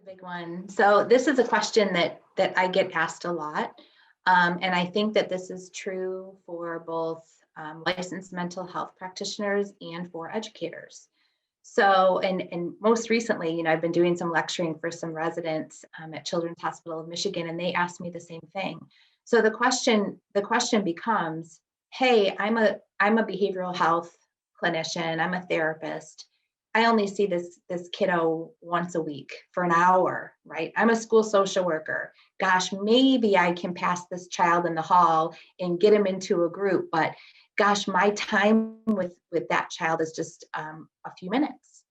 Big one. So this is a question that I get asked a lot. And I think that this is true for both licensed mental health practitioners and for educators. So, and most recently, I've been doing some lecturing for some residents at Children's Hospital of Michigan, and they asked me the same thing. So the question becomes, hey, I'm a behavioral health clinician, I'm a therapist. I only see this kiddo once a week for an hour, right? I'm a school social worker. Gosh, maybe I can pass this child in the hall and get him into a group, but gosh, my time with that child is just a few minutes.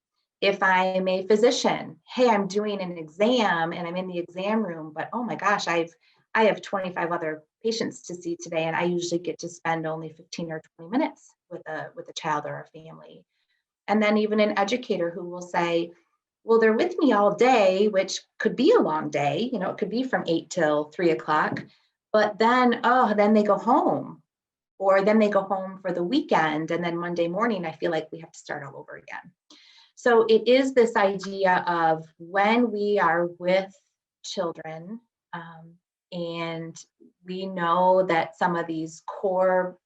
If I'm a physician, hey, I'm doing an exam and I'm in the exam room, but oh my gosh, I have 25 other patients to see today, and I usually get to spend only 15 or 20 minutes with a child or a family. And then even an educator who will say, well, they're with me all day, which could be a long day, it could be from 8 till 3 o'clock, but then, oh, then they go home, or then they go home for the weekend. And then Monday morning, I feel like we have to start all over again. So it is this idea of when we are with children, and we know that some of these core,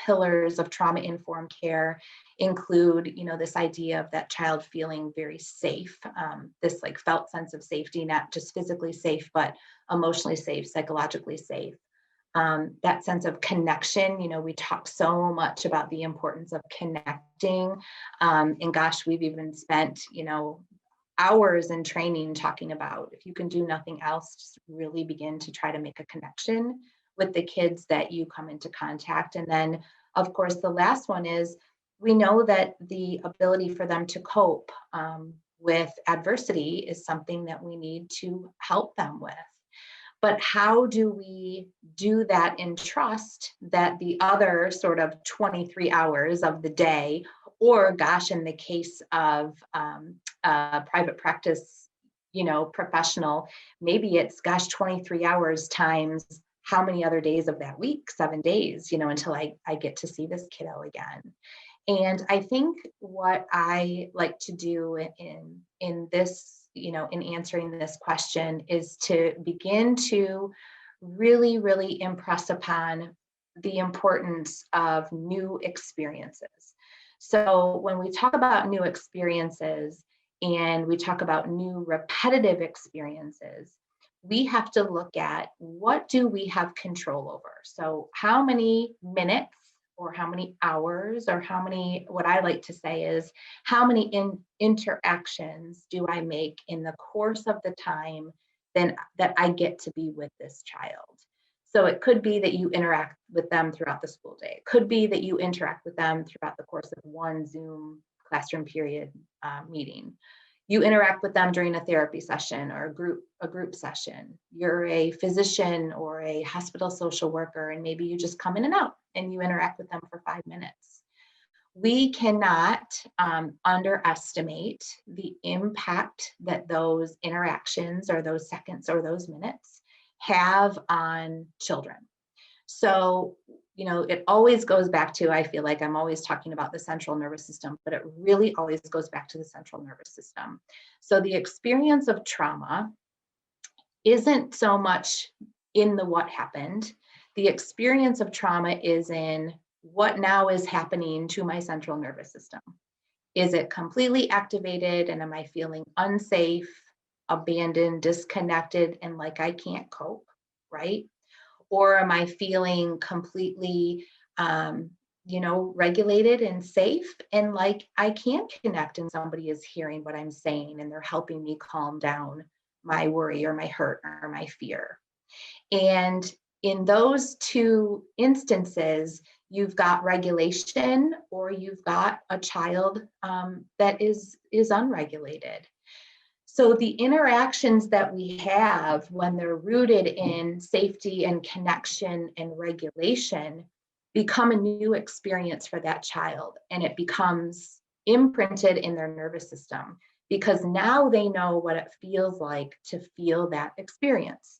pillars of trauma-informed care include, this idea of that child feeling very safe, this like felt sense of safety, not just physically safe, but emotionally safe, psychologically safe. That sense of connection, we talk so much about the importance of connecting. And gosh, we've even spent, hours in training talking about if you can do nothing else, just really begin to try to make a connection with the kids that you come into contact. And then, of course, the last one is we know that the ability for them to cope with adversity is something that we need to help them with. But how do we do that in trust that the other sort of 23 hours of the day, or gosh, in the case of private practice, professional, maybe it's gosh, 23 hours times how many other days of that week, 7 days, until I get to see this kiddo again. And I think what I like to do in this, in answering this question is to begin to really, really impress upon the importance of new experiences. So when we talk about new experiences and we talk about new repetitive experiences, we have to look at what do we have control over. So how many minutes or how many hours or how many, what I like to say is how many interactions do I make in the course of the time then that I get to be with this child. So it could be that you interact with them throughout the school day. It could be that you interact with them throughout the course of one Zoom classroom period meeting. You interact with them during a therapy session or a group session. You're a physician or a hospital social worker, and maybe you just come in and out and you interact with them for 5 minutes. We cannot underestimate the impact that those interactions or those seconds or those minutes have on children. So, it always goes back to, I feel like I'm always talking about the central nervous system, but it really always goes back to the central nervous system. So the experience of trauma isn't so much in the what happened. The experience of trauma is in what now is happening to my central nervous system. Is it completely activated and am I feeling unsafe, abandoned, disconnected, and like I can't cope, right? Or am I feeling completely, regulated and safe and like I can connect and somebody is hearing what I'm saying and they're helping me calm down my worry or my hurt or my fear. And in those two instances, you've got regulation or you've got a child that is unregulated. So the interactions that we have when they're rooted in safety and connection and regulation become a new experience for that child, and it becomes imprinted in their nervous system because now they know what it feels like to feel that experience.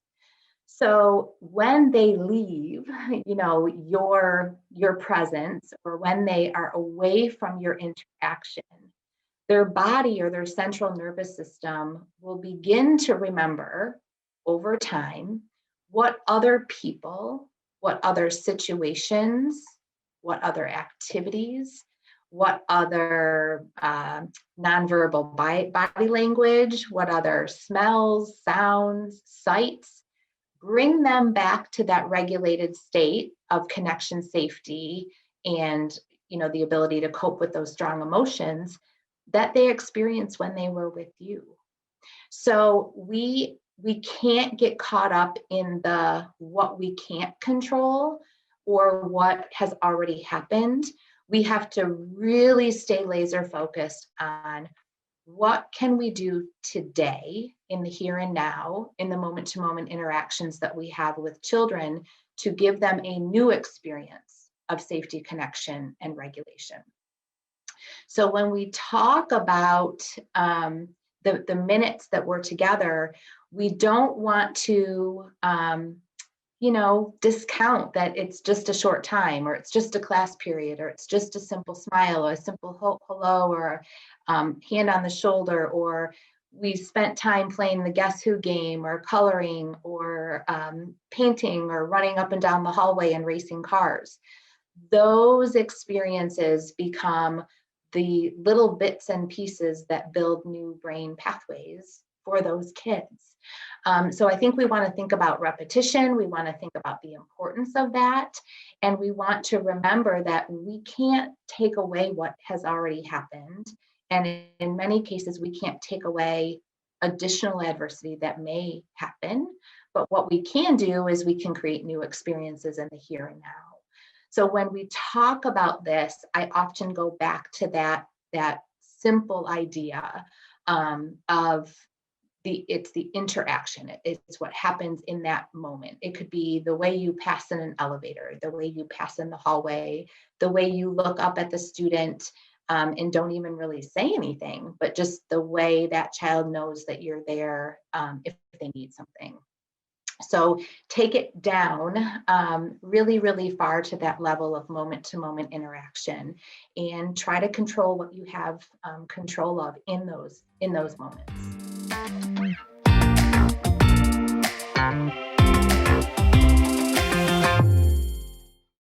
So when they leave, your presence, or when they are away from your interaction, their body or their central nervous system will begin to remember over time what other people, what other situations, what other activities, what other nonverbal body language, what other smells, sounds, sights, bring them back to that regulated state of connection, safety, and the ability to cope with those strong emotions that they experienced when they were with you. So we can't get caught up in the what we can't control or what has already happened. We have to really stay laser focused on what can we do today in the here and now, in the moment to moment interactions that we have with children to give them a new experience of safety, connection, and regulation. So when we talk about the minutes that we're together, we don't want to discount that it's just a short time, or it's just a class period, or it's just a simple smile, or a simple hello, or hand on the shoulder, or we spent time playing the Guess Who game, or coloring, or painting, or running up and down the hallway and racing cars. Those experiences become the little bits and pieces that build new brain pathways for those kids. So I think we want to think about repetition. We want to think about the importance of that. And we want to remember that we can't take away what has already happened. And in many cases, we can't take away additional adversity that may happen. But what we can do is we can create new experiences in the here and now. So when we talk about this, I often go back to that simple idea of it's the interaction. It's what happens in that moment. It could be the way you pass in an elevator, the way you pass in the hallway, the way you look up at the student and don't even really say anything, but just the way that child knows that you're there if they need something. So take it down really, really far to that level of moment to moment interaction, and try to control what you have control of in those moments.